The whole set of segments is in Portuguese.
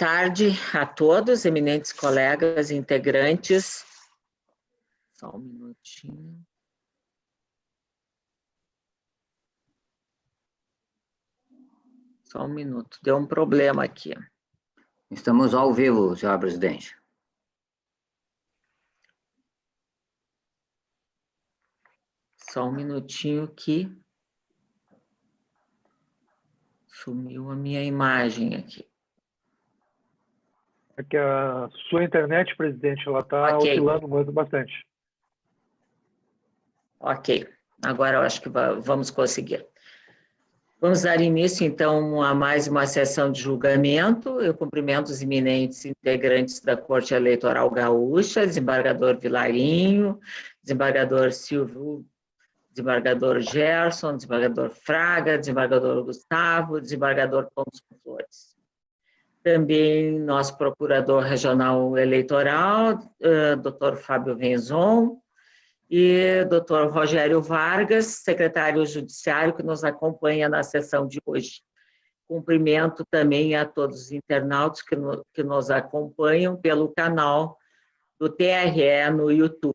tarde a todos, eminentes colegas, integrantes. Só um minutinho. Só um minuto, deu um problema aqui. Estamos ao vivo, senhora presidente. Só um minutinho que sumiu a minha imagem aqui. É que a sua internet, presidente, ela está oscilando muito bastante. Ok, agora eu acho que vamos conseguir. Vamos dar início, então, a mais uma sessão de julgamento. Eu cumprimento os eminentes integrantes da Corte Eleitoral Gaúcha, desembargador Vilarinho, desembargador Silvio, desembargador Gerson, desembargador Fraga, desembargador Gustavo, desembargador Thomson Flores. Também nosso procurador regional eleitoral, doutor Fábio Venzon, e doutor Rogério Vargas, secretário judiciário, que nos acompanha na sessão de hoje. Cumprimento também a todos os internautas que nos acompanham pelo canal do TRE no YouTube.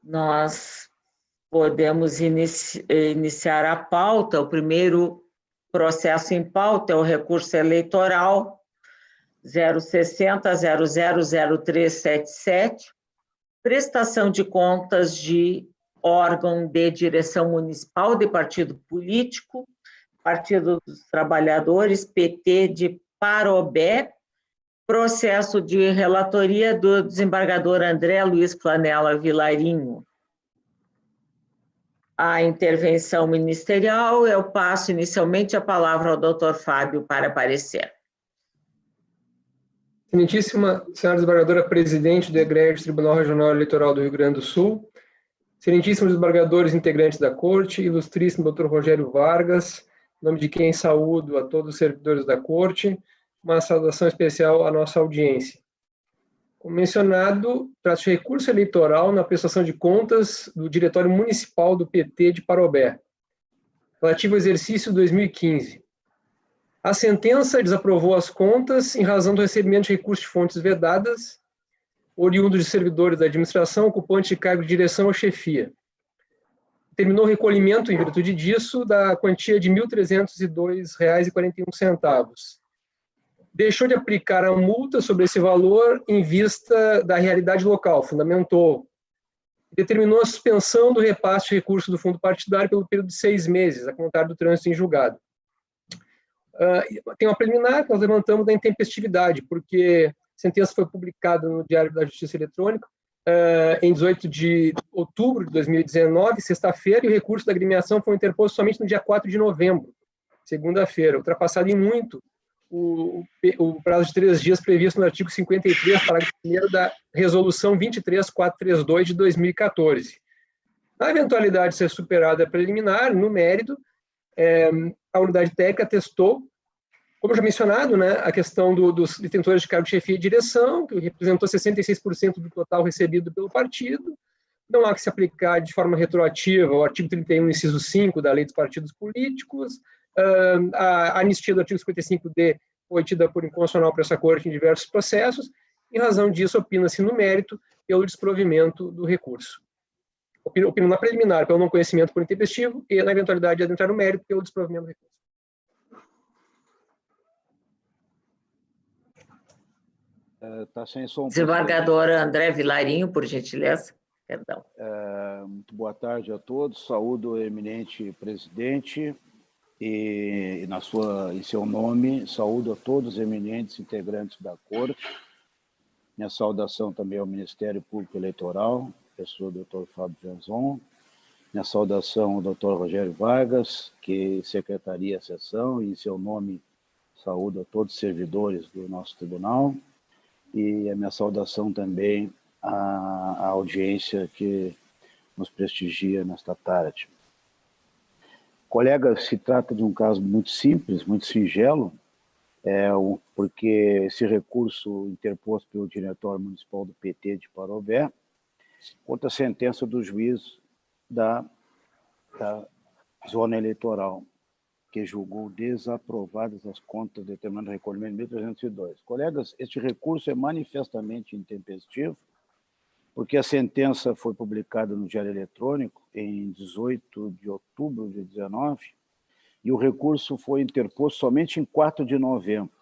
Nós podemos iniciar a pauta. O primeiro processo em pauta é o recurso eleitoral 060.000377, prestação de contas de órgão de direção municipal de partido político, Partido dos Trabalhadores, PT de Parobé, processo de relatoria do desembargador André Luiz Planella Vilarinho. A intervenção ministerial, eu passo inicialmente a palavra ao doutor Fábio para parecer. Excelentíssima senhora desembargadora presidente do Egrégio Tribunal Regional Eleitoral do Rio Grande do Sul, excelentíssimos desembargadores integrantes da Corte, ilustríssimo doutor Rogério Vargas, em nome de quem saúdo a todos os servidores da Corte, uma saudação especial à nossa audiência. Como mencionado, trata-se de recurso eleitoral na prestação de contas do Diretório Municipal do PT de Parobé, relativo ao exercício 2015. A sentença desaprovou as contas em razão do recebimento de recursos de fontes vedadas, oriundos de servidores da administração ocupantes de cargo de direção ou chefia. Terminou o recolhimento, em virtude disso, da quantia de R$ 1.302,41. Deixou de aplicar a multa sobre esse valor em vista da realidade local, fundamentou. Determinou a suspensão do repasse de recursos do fundo partidário pelo período de 6 meses, a contar do trânsito em julgado. Tem uma preliminar que nós levantamos da intempestividade, porque a sentença foi publicada no Diário da Justiça Eletrônica em 18 de outubro de 2019, sexta-feira, e o recurso da agremiação foi interposto somente no dia 4 de novembro, segunda-feira, ultrapassado em muito o prazo de 3 dias previsto no artigo 53, parágrafo 1º da Resolução 23432 de 2014. Na eventualidade de ser superada a preliminar, no mérito, a unidade técnica testou, como já mencionado, né, a questão dos detentores de cargo de chefia e direção, que representou 66% do total recebido pelo partido. Não há que se aplicar de forma retroativa o artigo 31, inciso 5 da Lei dos Partidos Políticos. A anistia do artigo 55D foi tida por inconstitucional por essa Corte em diversos processos. Em razão disso, opina-se no mérito pelo desprovimento do recurso. Opino na preliminar pelo não conhecimento por intempestivo e, na eventualidade de adentrar no mérito, pelo desprovimento do recurso. Tá sem som. Desembargador André Vilarinho, por gentileza. Perdão. Muito boa tarde a todos. Saúdo o eminente presidente e em seu nome, saúdo a todos os eminentes integrantes da Corte. Minha saudação também ao Ministério Público Eleitoral, pessoa do Dr. Fábio Venzon. Minha saudação ao Dr. Rogério Vargas, que secretaria a sessão, e em seu nome saúdo a todos os servidores do nosso tribunal. E a minha saudação também à audiência que nos prestigia nesta tarde. Colegas, se trata de um caso muito simples, muito singelo, porque esse recurso interposto pelo Diretório Municipal do PT de Parobé contra a sentença do juiz da zona eleitoral. que julgou desaprovadas as contas determinando o recolhimento de 1.302. Colegas, este recurso é manifestamente intempestivo, porque a sentença foi publicada no Diário Eletrônico em 18 de outubro de 2019 e o recurso foi interposto somente em 4 de novembro,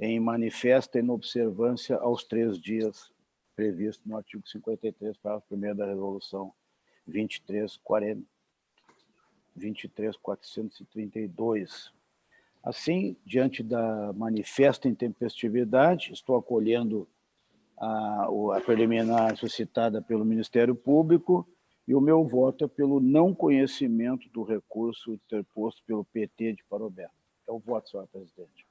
em manifesta inobservância aos 3 dias previsto no artigo 53, parágrafo 1º da Resolução 23.432. Assim, diante da manifesta intempestividade, estou acolhendo a preliminar suscitada pelo Ministério Público e o meu voto é pelo não conhecimento do recurso interposto pelo PT de Parobé. É o voto, senhora presidente.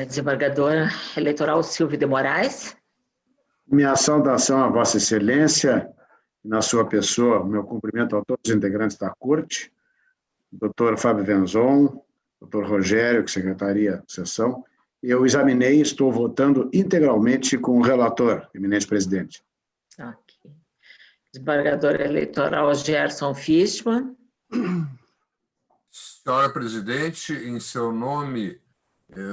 Desembargadora eleitoral Silvia de Moraes. Minha saudação a Vossa Excelência, na sua pessoa, meu cumprimento a todos os integrantes da Corte, doutor Fábio Venzon, doutor Rogério, que secretaria de sessão. Eu examinei e estou votando integralmente com o relator, eminente presidente. Okay. Desembargador eleitoral Gerson Fischmann. Senhora presidente, em seu nome,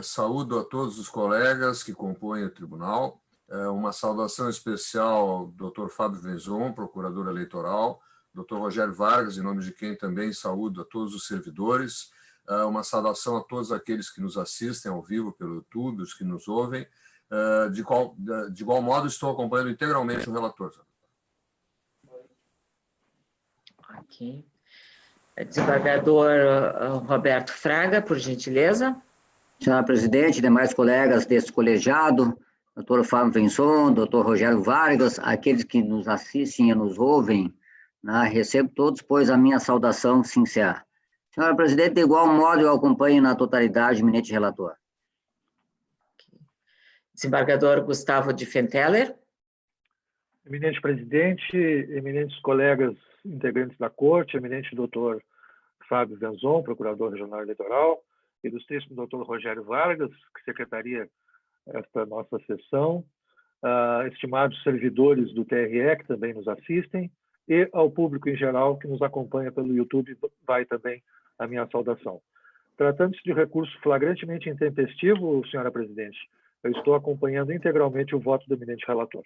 saúdo a todos os colegas que compõem o tribunal. Uma saudação especial ao doutor Fábio Venzon, procurador eleitoral, doutor Rogério Vargas, em nome de quem também saúdo a todos os servidores. Uma saudação a todos aqueles que nos assistem ao vivo pelo YouTube, os que nos ouvem. De igual modo, estou acompanhando integralmente o relator. Ok. Desembargador Roberto Fraga, por gentileza. Senhora presidente, demais colegas deste colegiado, doutor Fábio Venzon, doutor Rogério Vargas, aqueles que nos assistem e nos ouvem, né, recebo todos, pois, a minha saudação sincera. Senhora presidente, de igual modo, eu acompanho na totalidade o eminente relator. Desembargador Gustavo de Fenteller. Eminente presidente, eminentes colegas integrantes da Corte, eminente doutor Fábio Venzon, procurador regional eleitoral, ilustríssimo doutor Rogério Vargas, que secretaria esta nossa sessão, estimados servidores do TRE, que também nos assistem, e ao público em geral que nos acompanha pelo YouTube, vai também a minha saudação. Tratando-se de recurso flagrantemente intempestivo, senhora presidente, eu estou acompanhando integralmente o voto do eminente relator.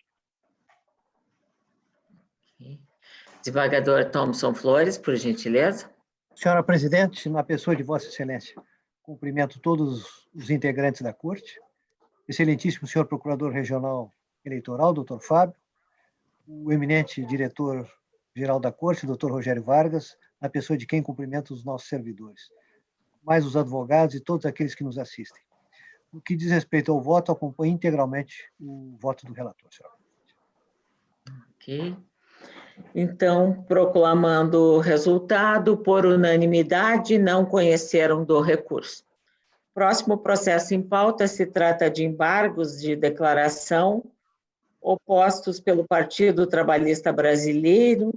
Desembargador Thomson Flores, por gentileza. Senhora presidente, na pessoa de Vossa Excelência, cumprimento todos os integrantes da Corte, excelentíssimo senhor Procurador Regional Eleitoral, doutor Fábio, o eminente diretor-geral da Corte, doutor Rogério Vargas, na pessoa de quem cumprimento os nossos servidores, mais os advogados e todos aqueles que nos assistem. No que diz respeito ao voto, acompanho integralmente o voto do relator, senhora. Ok. Então, proclamando o resultado, por unanimidade, não conheceram do recurso. Próximo processo em pauta se trata de embargos de declaração opostos pelo Partido Trabalhista Brasileiro,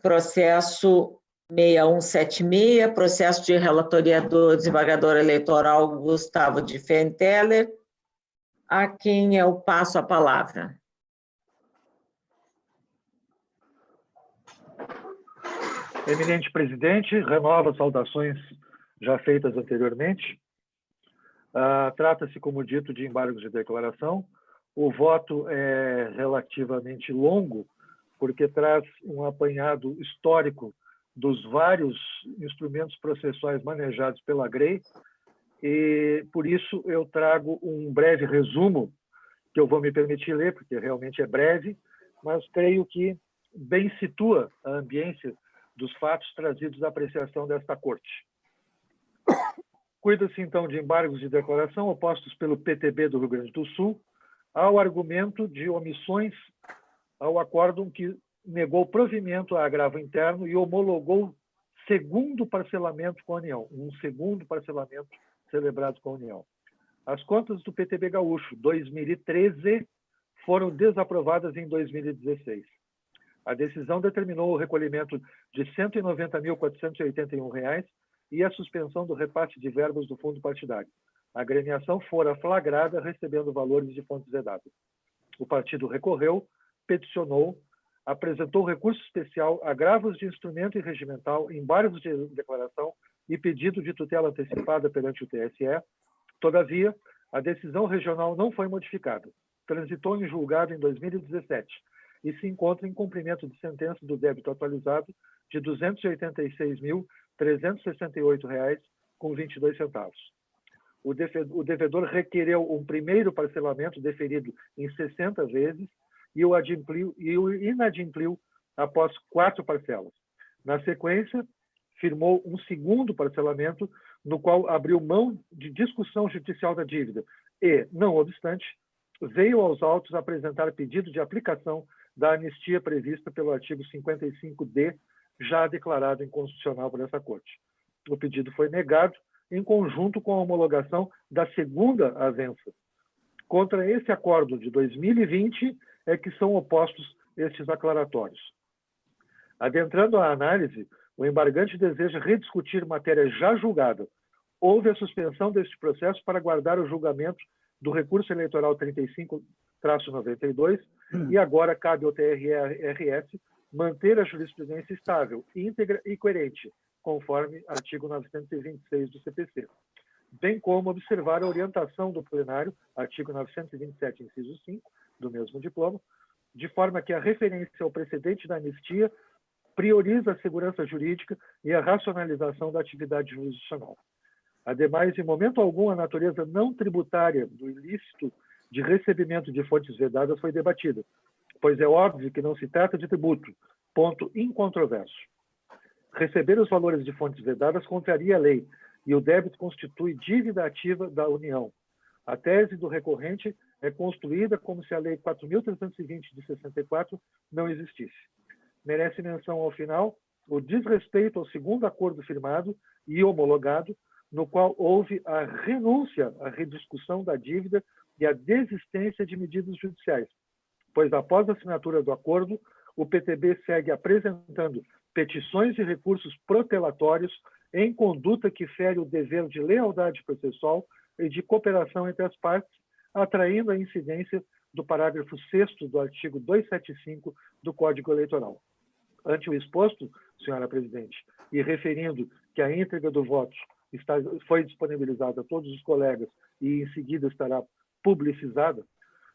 processo 6176, processo de relatoria do desembargador eleitoral Gustavo de Fenteller, a quem eu passo a palavra. Eminente presidente, renovo as saudações já feitas anteriormente. Trata-se, como dito, de embargos de declaração. O voto é relativamente longo, porque traz um apanhado histórico dos vários instrumentos processuais manejados pela GREI, e, por isso, eu trago um breve resumo, que eu vou me permitir ler, porque realmente é breve, mas creio que bem situa a ambiência dos fatos trazidos à apreciação desta Corte. Cuida-se, então, de embargos de declaração opostos pelo PTB do Rio Grande do Sul ao argumento de omissões ao acórdão que negou provimento a agravo interno e homologou segundo parcelamento com a União, um segundo parcelamento celebrado com a União. As contas do PTB Gaúcho 2013 foram desaprovadas em 2016. A decisão determinou o recolhimento de R$ 190.481 e a suspensão do repasse de verbas do fundo partidário. A agremiação fora flagrada recebendo valores de fontes vedadas. O partido recorreu, peticionou, apresentou recurso especial, agravos de instrumento e regimental, embargos de declaração e pedido de tutela antecipada perante o TSE. Todavia, a decisão regional não foi modificada. Transitou em julgado em 2017 e se encontra em cumprimento de sentença do débito atualizado de R$ 286.368,22. O devedor requereu um primeiro parcelamento deferido em 60 vezes e o inadimpliu após 4 parcelas. Na sequência, firmou um segundo parcelamento, no qual abriu mão de discussão judicial da dívida e, não obstante, veio aos autos apresentar pedido de aplicação da anistia prevista pelo artigo 55D, já declarado inconstitucional por essa Corte. O pedido foi negado em conjunto com a homologação da segunda avença. Contra esse acordo de 2020 é que são opostos estes aclaratórios. Adentrando a análise, o embargante deseja rediscutir matéria já julgada. Houve a suspensão deste processo para aguardar o julgamento do recurso eleitoral 35-92 e agora cabe ao TRS manter a jurisprudência estável, íntegra e coerente, conforme artigo 926 do CPC, bem como observar a orientação do plenário, artigo 927, inciso 5, do mesmo diploma, de forma que a referência ao precedente da anistia prioriza a segurança jurídica e a racionalização da atividade jurisdicional. Ademais, em momento algum, a natureza não tributária do ilícito de recebimento de fontes vedadas foi debatida, pois é óbvio que não se trata de tributo, ponto incontroverso. Receber os valores de fontes vedadas contraria a lei e o débito constitui dívida ativa da União. A tese do recorrente é construída como se a Lei 4.320 de 64 não existisse. Merece menção ao final o desrespeito ao segundo acordo firmado e homologado, no qual houve a renúncia à rediscussão da dívida e a desistência de medidas judiciais, pois após a assinatura do acordo, o PTB segue apresentando petições e recursos protelatórios em conduta que fere o dever de lealdade processual e de cooperação entre as partes, atraindo a incidência do parágrafo 6º do artigo 275 do Código Eleitoral. Ante o exposto, senhora presidente, e referindo que a íntegra do voto foi disponibilizada a todos os colegas e em seguida estará publicizada,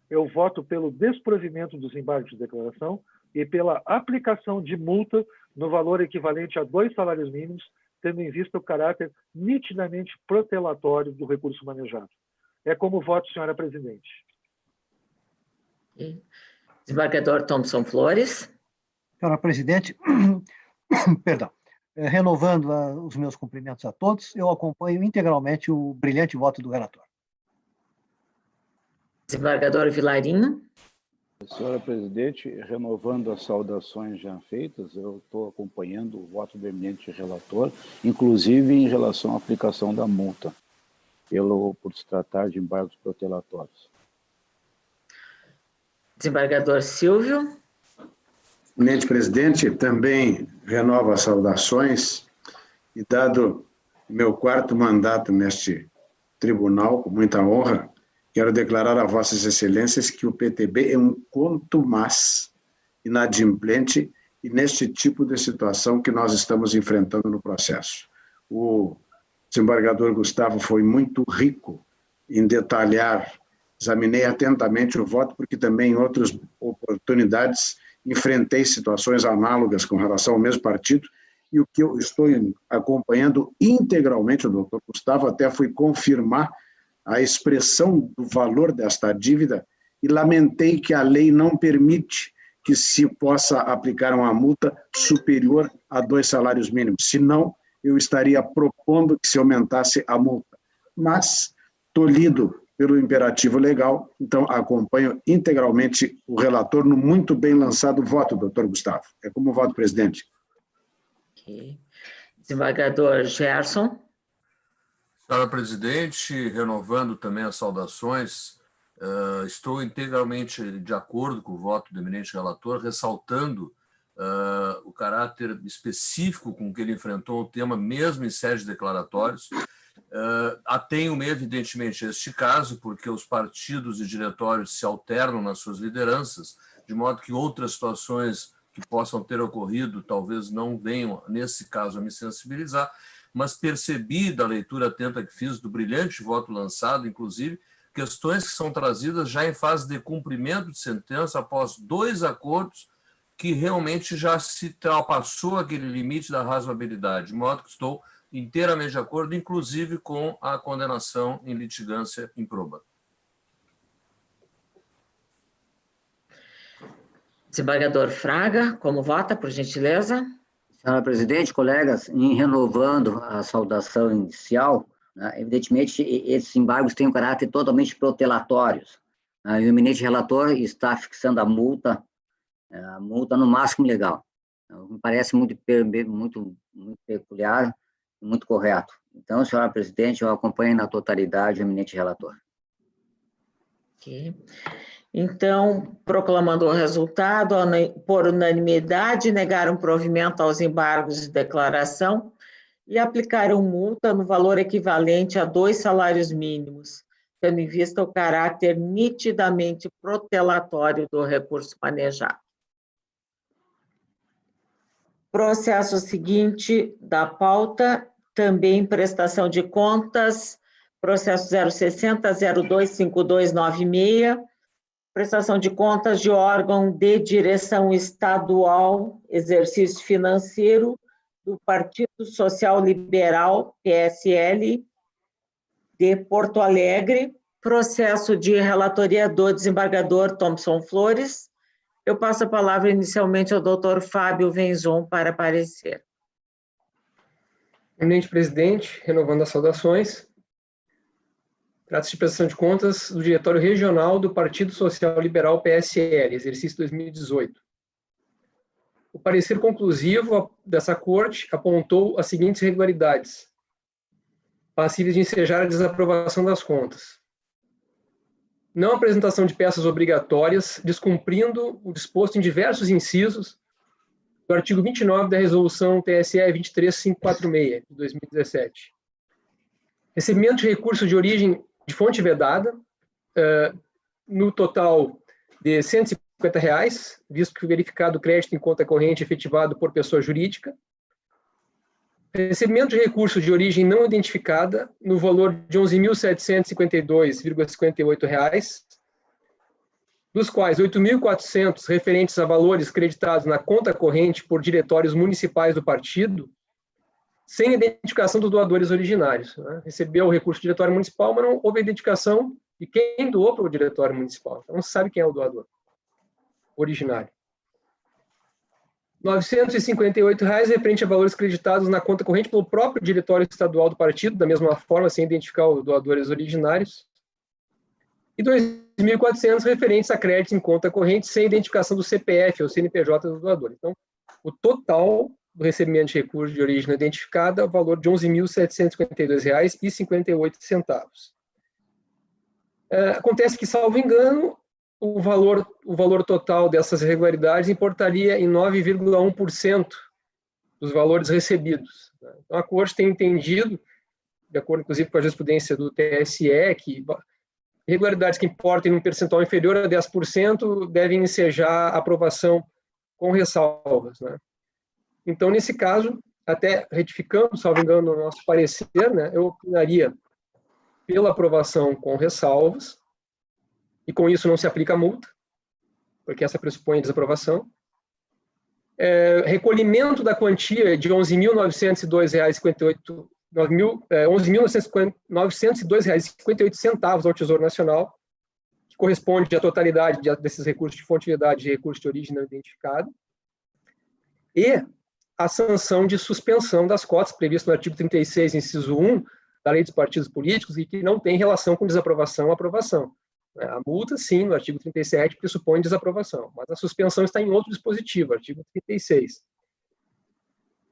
eu voto pelo desprovimento dos embargos de declaração e pela aplicação de multa no valor equivalente a 2 salários mínimos, tendo em vista o caráter nitidamente protelatório do recurso manejado. É como voto, senhora presidente. Desembargador Thompson Flores. Senhora presidente, perdão, renovando os meus cumprimentos a todos, eu acompanho integralmente o brilhante voto do relator. Desembargador Vilarinho. Senhora presidente, renovando as saudações já feitas, eu estou acompanhando o voto do eminente relator, inclusive em relação à aplicação da multa, por se tratar de embargos protelatórios. Desembargador Silvio. Eminente presidente, também renovo as saudações e, dado meu 4º mandato neste tribunal, com muita honra, quero declarar a vossas excelências que o PTB é um contumaz, inadimplente e neste tipo de situação que nós estamos enfrentando no processo. O desembargador Gustavo foi muito rico em detalhar, examinei atentamente o voto, porque também em outras oportunidades enfrentei situações análogas com relação ao mesmo partido, e o que eu estou acompanhando integralmente, o doutor Gustavo até foi confirmar a expressão do valor desta dívida e lamentei que a lei não permite que se possa aplicar uma multa superior a 2 salários mínimos, senão eu estaria propondo que se aumentasse a multa. Mas, tolhido pelo imperativo legal, então acompanho integralmente o relator no muito bem lançado voto, doutor Gustavo. É como voto, presidente. Okay. Desembargador Gerson. Senhora presidente, renovando também as saudações, estou integralmente de acordo com o voto do eminente relator, ressaltando o caráter específico com que ele enfrentou o tema, mesmo em sede de declaratórios. Atenho-me, evidentemente, a este caso, porque os partidos e diretórios se alternam nas suas lideranças, de modo que outras situações que possam ter ocorrido, talvez não venham, nesse caso, a me sensibilizar, mas percebi da leitura atenta que fiz do brilhante voto lançado, inclusive, questões que são trazidas já em fase de cumprimento de sentença após 2 acordos que realmente já se ultrapassou aquele limite da razoabilidade, de modo que estou inteiramente de acordo, inclusive com a condenação em litigância improba. Desembargador Fraga, como vota, por gentileza? Senhora presidente, colegas, em renovando a saudação inicial, né, evidentemente, esses embargos têm um caráter totalmente protelatórios. Né, e o eminente relator está fixando a multa no máximo legal. Me parece muito peculiar e muito correto. Então, senhora presidente, eu acompanho na totalidade o eminente relator. Ok. Então, proclamando o resultado, por unanimidade, negaram provimento aos embargos de declaração e aplicaram multa no valor equivalente a 2 salários mínimos, tendo em vista o caráter nitidamente protelatório do recurso manejado. Processo seguinte da pauta, também prestação de contas, processo 060-025296, prestação de contas de órgão de direção estadual, exercício financeiro, do Partido Social Liberal, PSL, de Porto Alegre, processo de relatoria do desembargador Thompson Flores. Eu passo a palavra inicialmente ao doutor Fábio Venzon para parecer. Eminente presidente, renovando as saudações, trata-se de prestação de contas do Diretório Regional do Partido Social Liberal PSL, exercício 2018. O parecer conclusivo dessa corte apontou as seguintes irregularidades, passíveis de ensejar a desaprovação das contas. Não apresentação de peças obrigatórias, descumprindo o disposto em diversos incisos do artigo 29 da Resolução TSE 23546, de 2017. Recebimento de recurso de origem de fonte vedada, no total de R$ 150, visto que verificado o crédito em conta corrente efetivado por pessoa jurídica. Recebimento de recurso de origem não identificada, no valor de R$ 11.752,58, dos quais R$ 8.400 referentes a valores creditados na conta corrente por diretórios municipais do partido, sem identificação dos doadores originários. Né? Recebeu o recurso do diretório municipal, mas não houve identificação de quem doou para o diretório municipal. Então, não se sabe quem é o doador originário. R$ 958 referente a valores creditados na conta corrente pelo próprio diretório estadual do partido, da mesma forma, sem identificar os doadores originários. E R$ 2.400 referentes a créditos em conta corrente sem identificação do CPF ou CNPJ do doador. Então, o total do recebimento de recurso de origem não identificada é o valor de R$ 11.752,58. Acontece que, salvo engano, o valor total dessas irregularidades importaria em 9,1% dos valores recebidos. Então, a Corte tem entendido, de acordo, inclusive, com a jurisprudência do TSE, que irregularidades que importem em um percentual inferior a 10% devem ensejar aprovação com ressalvas. Né? Então, nesse caso, até retificando, salvo engano, o nosso parecer, né, eu opinaria pela aprovação com ressalvas, e com isso não se aplica a multa, porque essa pressupõe a desaprovação. Recolhimento da quantia de R$ 11.902,58 ao Tesouro Nacional, que corresponde à totalidade desses recursos de fonte vedada e recursos de origem não identificada, e a sanção de suspensão das cotas prevista no artigo 36, inciso 1, da Lei dos Partidos Políticos, e que não tem relação com desaprovação ou aprovação. A multa, sim, no artigo 37, pressupõe desaprovação, mas a suspensão está em outro dispositivo, artigo 36.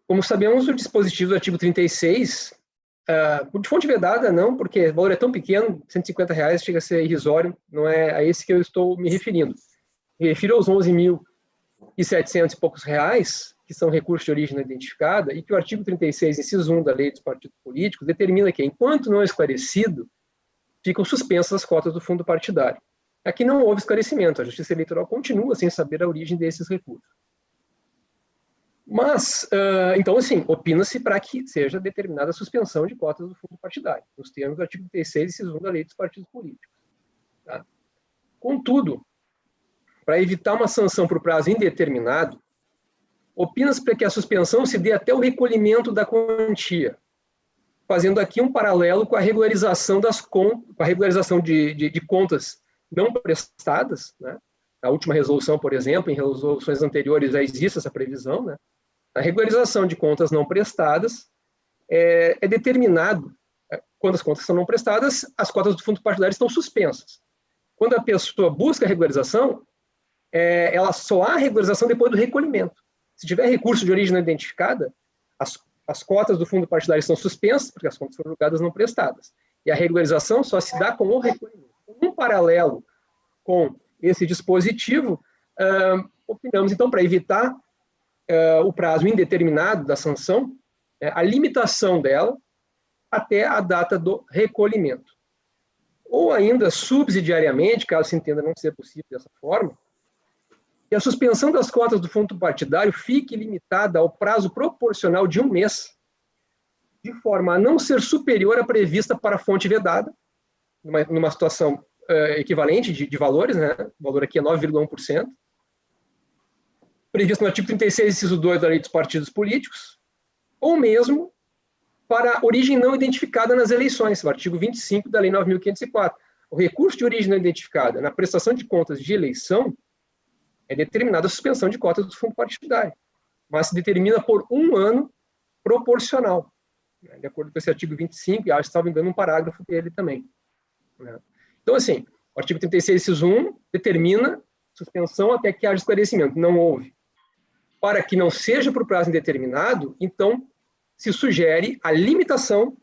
Como sabemos, o dispositivo do artigo 36, de fonte vedada, não, porque o valor é tão pequeno, R$ 150 chega a ser irrisório, não é a esse que eu estou me referindo. Me refiro aos 11.700 e poucos reais, que são recursos de origem não identificada, e que o artigo 36, inciso 1 da Lei dos Partidos Políticos, determina que, enquanto não esclarecido, ficam suspensas as cotas do fundo partidário. Aqui não houve esclarecimento, a Justiça Eleitoral continua sem saber a origem desses recursos. Mas, então, assim, opina-se para que seja determinada a suspensão de cotas do fundo partidário, nos termos do artigo 36, inciso 1 da Lei dos Partidos Políticos. Tá? Contudo, para evitar uma sanção por prazo indeterminado, opina-se para que a suspensão se dê até o recolhimento da quantia, fazendo aqui um paralelo com a regularização de contas não prestadas, né? A última resolução, por exemplo, em resoluções anteriores já existe essa previsão, né? A regularização de contas não prestadas é determinado, quando as contas são não prestadas, as cotas do fundo partidário estão suspensas. Quando a pessoa busca a regularização, ela só há regularização depois do recolhimento. Se tiver recurso de origem não identificada, as cotas do fundo partidário estão suspensas, porque as contas foram julgadas não prestadas. E a regularização só se dá com o recolhimento. Um paralelo com esse dispositivo, opinamos, então, para evitar o prazo indeterminado da sanção, a limitação dela até a data do recolhimento. Ou ainda, subsidiariamente, caso se entenda não ser possível dessa forma, que a suspensão das cotas do fundo partidário fique limitada ao prazo proporcional de 1 mês, de forma a não ser superior à prevista para a fonte vedada, numa situação equivalente de valores, né? O valor aqui é 9,1%, previsto no artigo 36, inciso 2 da Lei dos Partidos Políticos, ou mesmo para origem não identificada nas eleições, o artigo 25 da Lei 9.504. O recurso de origem não identificada na prestação de contas de eleição é determinada a suspensão de cotas do fundo partidário, mas se determina por 1 ano proporcional, né? De acordo com esse artigo 25, e acho que estava engano um parágrafo dele também, né? Então, assim, o artigo 36, inciso 1, determina suspensão até que haja esclarecimento. Não houve. Para que não seja por prazo indeterminado, então, se sugere a limitação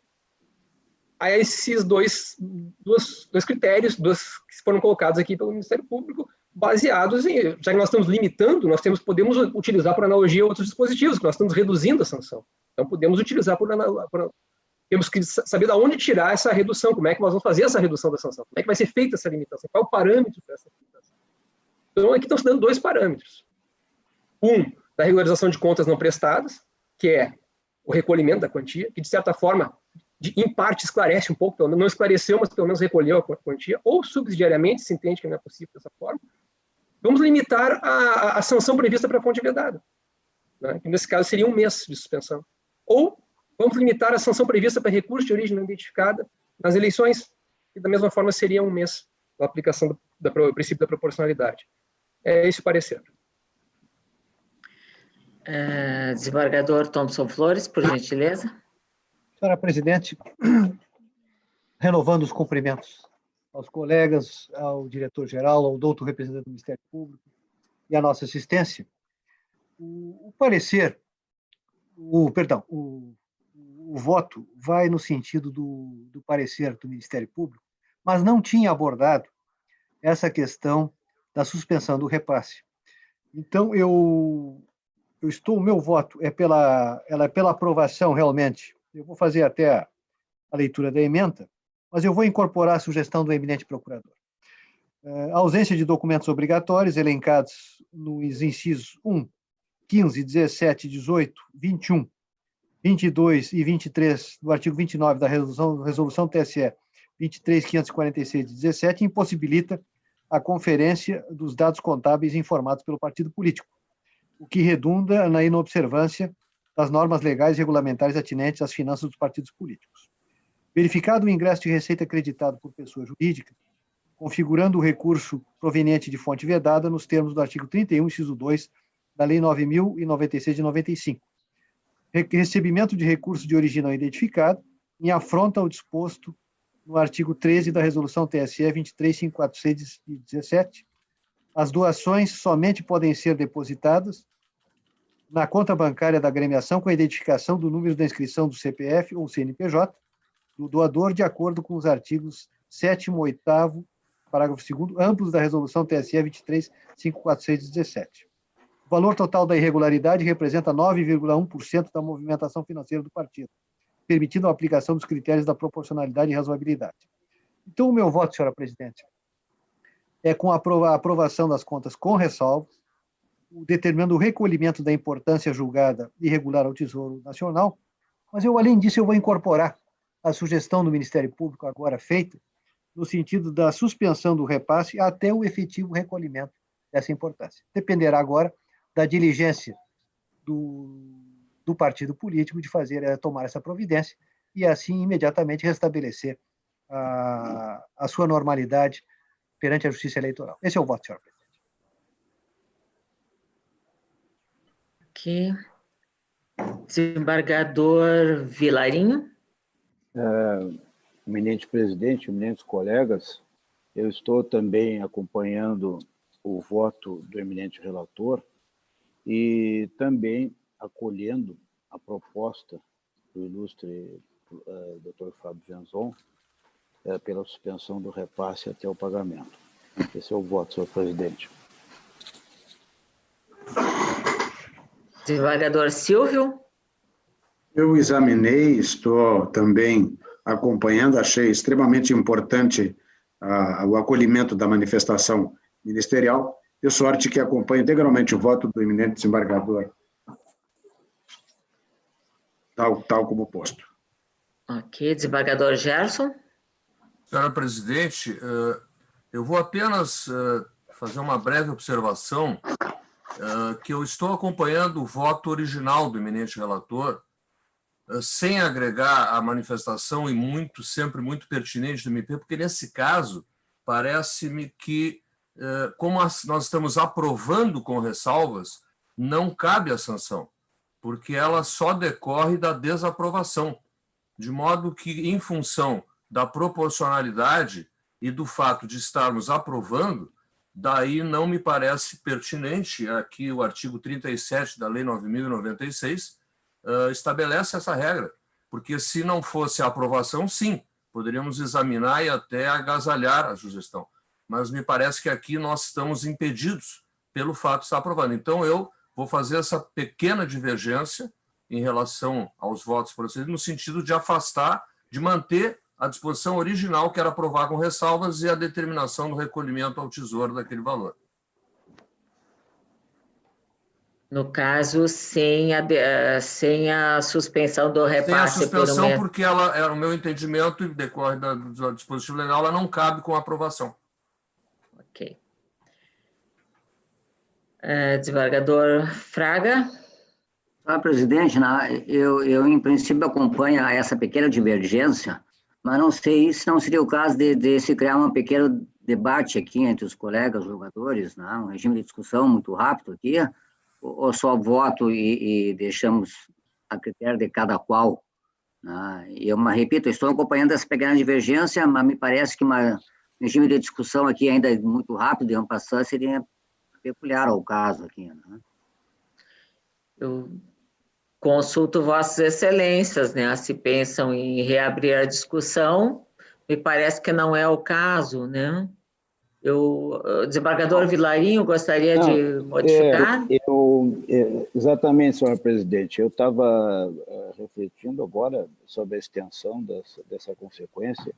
a esses dois critérios, que foram colocados aqui pelo Ministério Público, baseados em, já que nós estamos limitando, podemos utilizar por analogia outros dispositivos, que nós estamos reduzindo a sanção. Então, podemos utilizar temos que saber de onde tirar essa redução, como é que nós vamos fazer essa redução da sanção, como é que vai ser feita essa limitação, qual é o parâmetro para essa limitação. Então, aqui estão se dando 2 parâmetros. Um, da regularização de contas não prestadas, que é o recolhimento da quantia, que, de certa forma, em parte esclarece um pouco, não esclareceu, mas pelo menos recolheu a quantia, ou subsidiariamente, se entende que não é possível dessa forma. Vamos limitar a sanção prevista para a fonte vedada, né? Que nesse caso seria 1 mês de suspensão. Ou vamos limitar a sanção prevista para recurso de origem não identificada nas eleições, que da mesma forma seria 1 mês na aplicação do princípio da proporcionalidade. É esse o parecer. Desembargador Thompson Flores, por gentileza. Senhora Presidente, renovando os cumprimentos aos colegas, ao diretor-geral, ao doutor representante do Ministério Público e à nossa assistência, o voto vai no sentido do parecer do Ministério Público, mas não tinha abordado essa questão da suspensão do repasse. Então, o meu voto é pela aprovação, realmente. Eu vou fazer até a leitura da ementa, mas eu vou incorporar a sugestão do eminente procurador. A ausência de documentos obrigatórios elencados nos incisos 1, 15, 17, 18, 21, 22 e 23 do artigo 29 da resolução TSE 23.546 de 17 impossibilita a conferência dos dados contábeis informados pelo partido político, o que redunda na inobservância das normas legais e regulamentares atinentes às finanças dos partidos políticos. Verificado o ingresso de receita acreditado por pessoa jurídica, configurando o recurso proveniente de fonte vedada nos termos do artigo 31, inciso 2, da Lei 9.096 de 95. Recebimento de recurso de origem não identificada em afronta ao disposto no artigo 13 da Resolução TSE 23.546 de 17. As doações somente podem ser depositadas na conta bancária da agremiação com a identificação do número da inscrição do CPF ou CNPJ do doador, de acordo com os artigos 7º, 8º, parágrafo 2º, ambos da Resolução TSE 23.546 de 17. O valor total da irregularidade representa 9,1% da movimentação financeira do partido, permitindo a aplicação dos critérios da proporcionalidade e razoabilidade. Então, o meu voto, senhora Presidente, é com a aprovação das contas com ressalvas, determinando o recolhimento da importância julgada irregular ao Tesouro Nacional, mas além disso, eu vou incorporar a sugestão do Ministério Público agora feita, no sentido da suspensão do repasse até o efetivo recolhimento dessa importância. Dependerá agora da diligência do partido político de tomar essa providência e, assim, imediatamente restabelecer a sua normalidade perante a Justiça Eleitoral. Esse é o voto, senhor presidente. Ok. Desembargador Vilarinho. Eminente presidente, eminentes colegas, eu estou também acompanhando o voto do eminente relator e também acolhendo a proposta do ilustre Dr. Fábio Venzon pela suspensão do repasse até o pagamento. Esse é o voto, senhor presidente. Desembargador Silvio. Eu examinei, estou também acompanhando, achei extremamente importante o acolhimento da manifestação ministerial, de sorte que acompanho integralmente o voto do eminente desembargador, tal como posto. Ok, desembargador Gerson. Senhora presidente, eu vou apenas fazer uma breve observação, que eu estou acompanhando o voto original do eminente relator, sem agregar a manifestação e sempre muito pertinente do MP, porque nesse caso parece-me que, como nós estamos aprovando com ressalvas, não cabe a sanção, porque ela só decorre da desaprovação, de modo que, em função da proporcionalidade e do fato de estarmos aprovando, daí não me parece pertinente, aqui o artigo 37 da Lei 9.096, estabelece essa regra, porque se não fosse a aprovação, sim, poderíamos examinar e até agasalhar a sugestão, mas me parece que aqui nós estamos impedidos pelo fato de estar aprovando. Então, eu vou fazer essa pequena divergência em relação aos votos procedidos, no sentido de afastar, de manter a disposição original, que era aprovar com ressalvas, e a determinação do recolhimento ao Tesouro daquele valor. No caso, sem a suspensão do repasse. Sem a suspensão, porque ela, era o meu entendimento, e decorre do dispositivo legal, ela não cabe com a aprovação. Ok. Desembargador Fraga. Presidente, eu em princípio acompanho essa pequena divergência, mas não sei se não seria o caso de se criar um pequeno debate aqui entre os colegas jogadores, né? Um regime de discussão muito rápido aqui, ou só voto e deixamos a critério de cada qual, né? Eu repito, estou acompanhando essa pequena divergência, mas me parece que um regime de discussão aqui ainda muito rápido, de passar, seria peculiar ao caso aqui, né? Eu consulto Vossas Excelências, né? Se pensam em reabrir a discussão, me parece que não é o caso, né? Desembargador Vilarinho, gostaria de modificar? Exatamente, senhor presidente. Eu estava refletindo agora sobre a extensão dessa consequência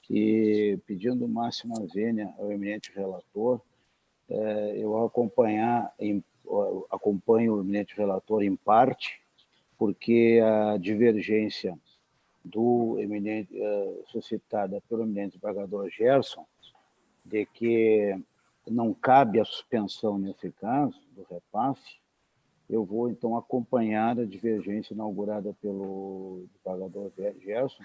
e pedindo máxima vênia ao eminente relator. Eu acompanho o eminente relator em parte, porque a divergência suscitada pelo eminente desembargador Gerson, de que não cabe a suspensão nesse caso, do repasse, eu vou, então, acompanhar a divergência inaugurada pelo desembargador Gerson,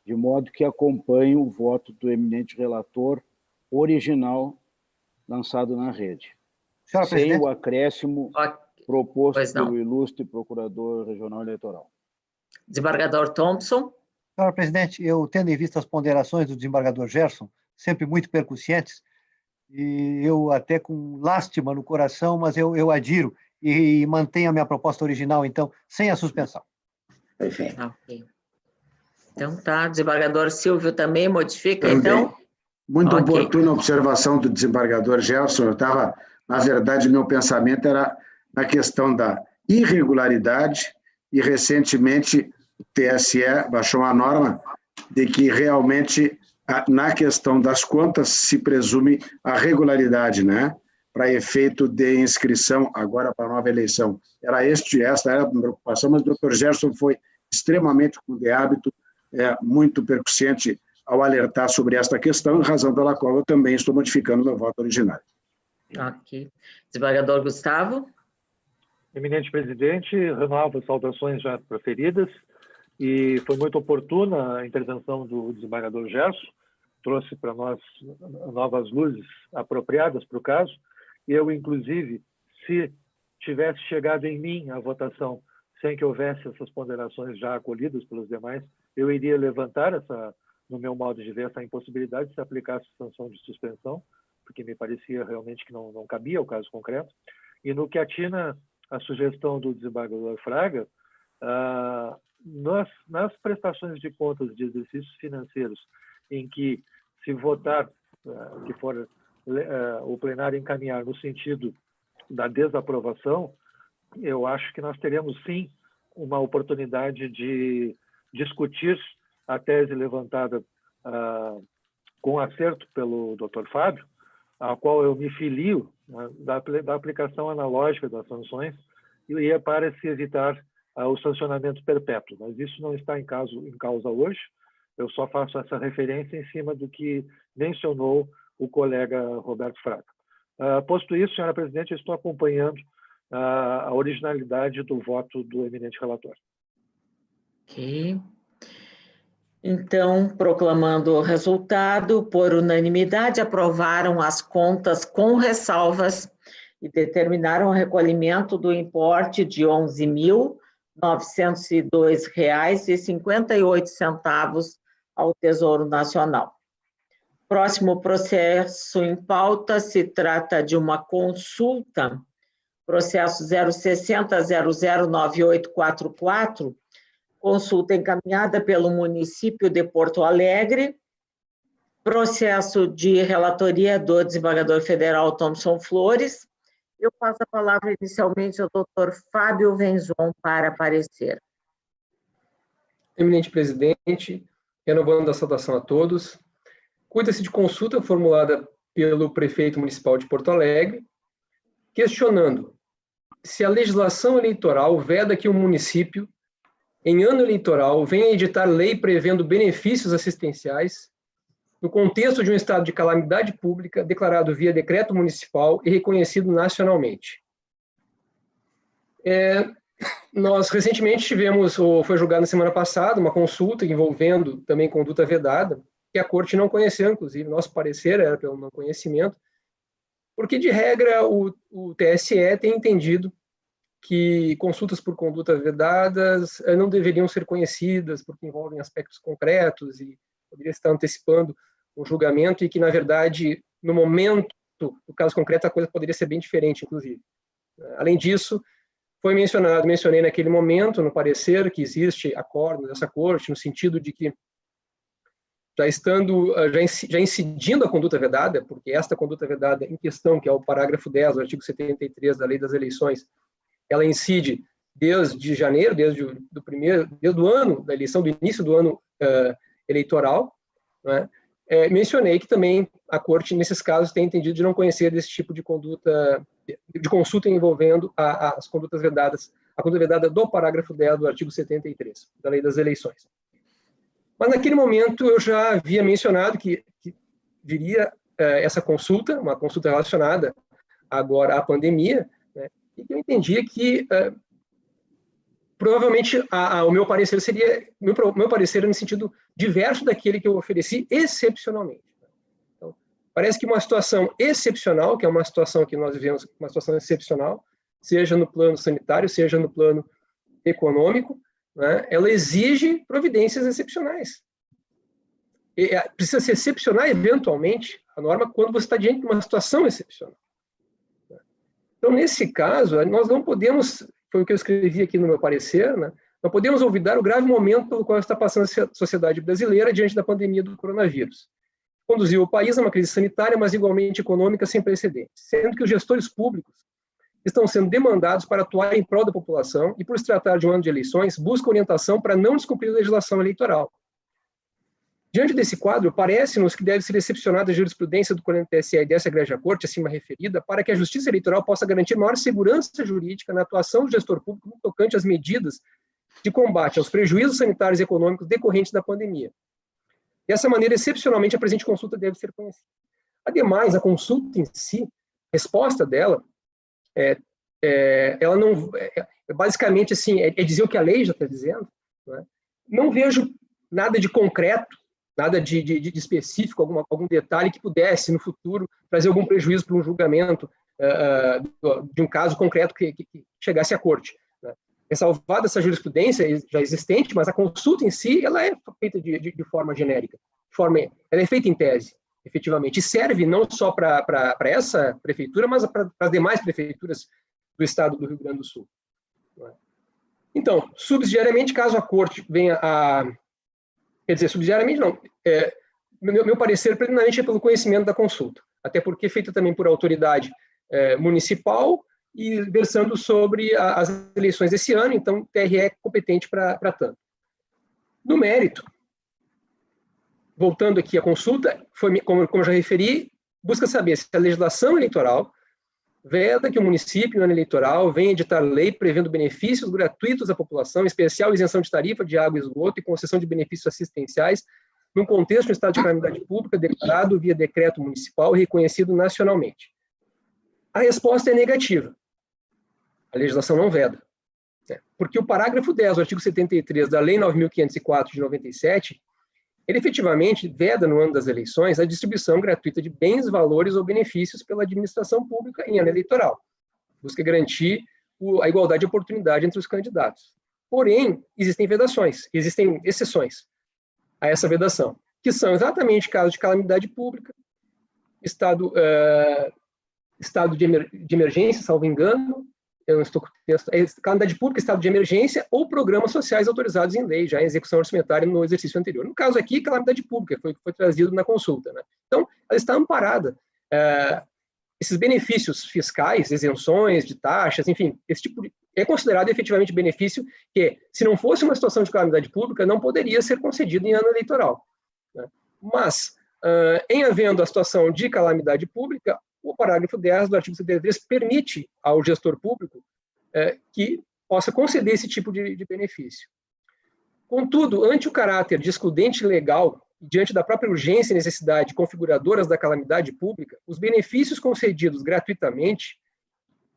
de modo que acompanho o voto do eminente relator original lançado na rede, sem o acréscimo proposto pelo ilustre procurador regional eleitoral. Desembargador Thompson. Senhor presidente, eu tendo em vista as ponderações do desembargador Gerson, sempre muito percussientes, e eu até com lástima no coração, mas eu adiro e mantenho a minha proposta original, então, sem a suspensão. Perfeito. Okay. Então tá, desembargador Silvio também modifica, também. Então? Muito oportuna a observação do desembargador Gerson. Eu estava, na verdade, meu pensamento era na questão da irregularidade e, recentemente, o TSE baixou uma norma de que realmente, na questão das contas, se presume a regularidade, né? para efeito de inscrição agora para a nova eleição. Esta era a minha preocupação, mas o doutor Gerson foi extremamente de hábito, muito percussiente ao alertar sobre esta questão, razão pela qual eu também estou modificando meu voto originário. Ok. Desembargador Gustavo. Eminente presidente, renovo as saudações já proferidas, e foi muito oportuna a intervenção do desembargador Gerson, trouxe para nós novas luzes apropriadas para o caso. Eu, inclusive, se tivesse chegado em mim a votação sem que houvesse essas ponderações já acolhidas pelos demais, eu iria levantar no meu modo de ver, essa impossibilidade de se aplicasse sanção de suspensão, porque me parecia realmente que não cabia o caso concreto. E no que atina a sugestão do desembargador Fraga, nas prestações de contas de exercícios financeiros em que se votar, que for o plenário encaminhar no sentido da desaprovação, eu acho que nós teremos sim uma oportunidade de discutir a tese levantada com acerto pelo Dr. Fábio, a qual eu me filio, né, da aplicação analógica das sanções, e é para se evitar o sancionamento perpétuo. Mas isso não está em causa hoje. Eu só faço essa referência em cima do que mencionou o colega Roberto Fraga. Posto isso, senhora presidente, eu estou acompanhando a originalidade do voto do eminente relator. Ok. Então, proclamando o resultado, por unanimidade, aprovaram as contas com ressalvas e determinaram o recolhimento do importe de R$ 11.902,58 ao Tesouro Nacional. Próximo processo em pauta se trata de uma consulta, processo 060.009844, consulta encaminhada pelo município de Porto Alegre, processo de relatoria do desembargador federal Thomson Flores. Eu passo a palavra inicialmente ao doutor Fábio Venzon para parecer. Eminente presidente, renovando a saudação a todos, cuida-se de consulta formulada pelo prefeito municipal de Porto Alegre, questionando se a legislação eleitoral veda que o município, em ano eleitoral, venha editar lei prevendo benefícios assistenciais no contexto de um estado de calamidade pública declarado via decreto municipal e reconhecido nacionalmente. Nós recentemente tivemos, ou foi julgado na semana passada, uma consulta envolvendo também conduta vedada, que a Corte não conheceu, inclusive, nosso parecer era pelo não conhecimento, porque, de regra, o TSE tem entendido que consultas por conduta vedadas não deveriam ser conhecidas, porque envolvem aspectos concretos e poderia estar antecipando um julgamento, e que, na verdade, no momento do caso concreto, a coisa poderia ser bem diferente, inclusive. Além disso, mencionei naquele momento, no parecer, que existe acordo dessa Corte, no sentido de que, já incidindo a conduta vedada, porque esta conduta vedada em questão, que é o parágrafo 10 do artigo 73 da Lei das Eleições, ela incide desde janeiro, desde o ano da eleição, do início do ano eleitoral, né? Mencionei que também a Corte, nesses casos, tem entendido de não conhecer desse tipo de conduta, de consulta envolvendo as condutas vedadas, a conduta vedada do parágrafo 10 do artigo 73 da Lei das Eleições. Mas, naquele momento, eu já havia mencionado que viria essa consulta, uma consulta relacionada agora à pandemia, né, e que eu entendia que provavelmente o meu parecer seria, meu parecer no sentido diverso daquele que eu ofereci excepcionalmente. Então, parece que uma situação excepcional, que é uma situação que nós vivemos, uma situação excepcional, seja no plano sanitário, seja no plano econômico, né, ela exige providências excepcionais. Precisa ser excepcional, eventualmente, a norma, quando você está diante de uma situação excepcional. Então, nesse caso, nós não podemos, foi o que eu escrevi aqui no meu parecer, né, não podemos olvidar o grave momento pelo qual está passando a sociedade brasileira diante da pandemia do coronavírus. Conduziu o país a uma crise sanitária, mas igualmente econômica sem precedentes, sendo que os gestores públicos estão sendo demandados para atuar em prol da população e, por se tratar de um ano de eleições, buscam orientação para não descumprir a legislação eleitoral. Diante desse quadro, parece-nos que deve ser excepcionada a jurisprudência do Conselho TSE e dessa Egrégia Corte, acima referida, para que a Justiça Eleitoral possa garantir maior segurança jurídica na atuação do gestor público no tocante às medidas de combate aos prejuízos sanitários e econômicos decorrentes da pandemia. Dessa maneira, excepcionalmente, a presente consulta deve ser conhecida. Ademais, a consulta em si, a resposta dela, ela não, basicamente assim, é dizer o que a lei já está dizendo. Né? Não vejo nada de concreto, nada de específico, algum detalhe que pudesse, no futuro, trazer algum prejuízo para um julgamento de um caso concreto que chegasse à corte. Né? Ressalvada essa jurisprudência já existente, mas a consulta em si, ela é feita de forma genérica. Ela é feita em tese, efetivamente, e serve não só para essa prefeitura, mas para as demais prefeituras do estado do Rio Grande do Sul. Né? Então, subsidiariamente, caso a corte venha a... Quer dizer, subsidiariamente não. Meu parecer, preliminarmente, é pelo conhecimento da consulta, até porque é feita também por autoridade municipal e versando sobre as eleições desse ano, então o TRE é competente para tanto. No mérito, voltando aqui à consulta, como eu já referi, busca saber se a legislação eleitoral veda que o município, no ano eleitoral, venha editar lei prevendo benefícios gratuitos à população, em especial isenção de tarifa de água e esgoto e concessão de benefícios assistenciais, num contexto de estado de calamidade pública declarado via decreto municipal e reconhecido nacionalmente. A resposta é negativa. A legislação não veda. Porque o parágrafo 10 do artigo 73 da Lei 9.504 de 97, ele efetivamente veda, no ano das eleições, a distribuição gratuita de bens, valores ou benefícios pela administração pública em ano eleitoral. Busca garantir a igualdade de oportunidade entre os candidatos. Porém, existem vedações, existem exceções a essa vedação, que são exatamente casos de calamidade pública, estado de emergência, salvo engano, eu não estou com o texto, calamidade pública, estado de emergência ou programas sociais autorizados em lei, já em execução orçamentária no exercício anterior. No caso aqui, calamidade pública, foi trazido na consulta. Né? Então, ela está amparada. Esses benefícios fiscais, isenções de taxas, enfim, esse tipo é considerado efetivamente benefício que, se não fosse uma situação de calamidade pública, não poderia ser concedido em ano eleitoral. Né? Mas, em havendo a situação de calamidade pública, o parágrafo 10 do artigo 73 permite ao gestor público que possa conceder esse tipo de benefício. Contudo, ante o caráter de excludente legal, diante da própria urgência e necessidade configuradoras da calamidade pública, os benefícios concedidos gratuitamente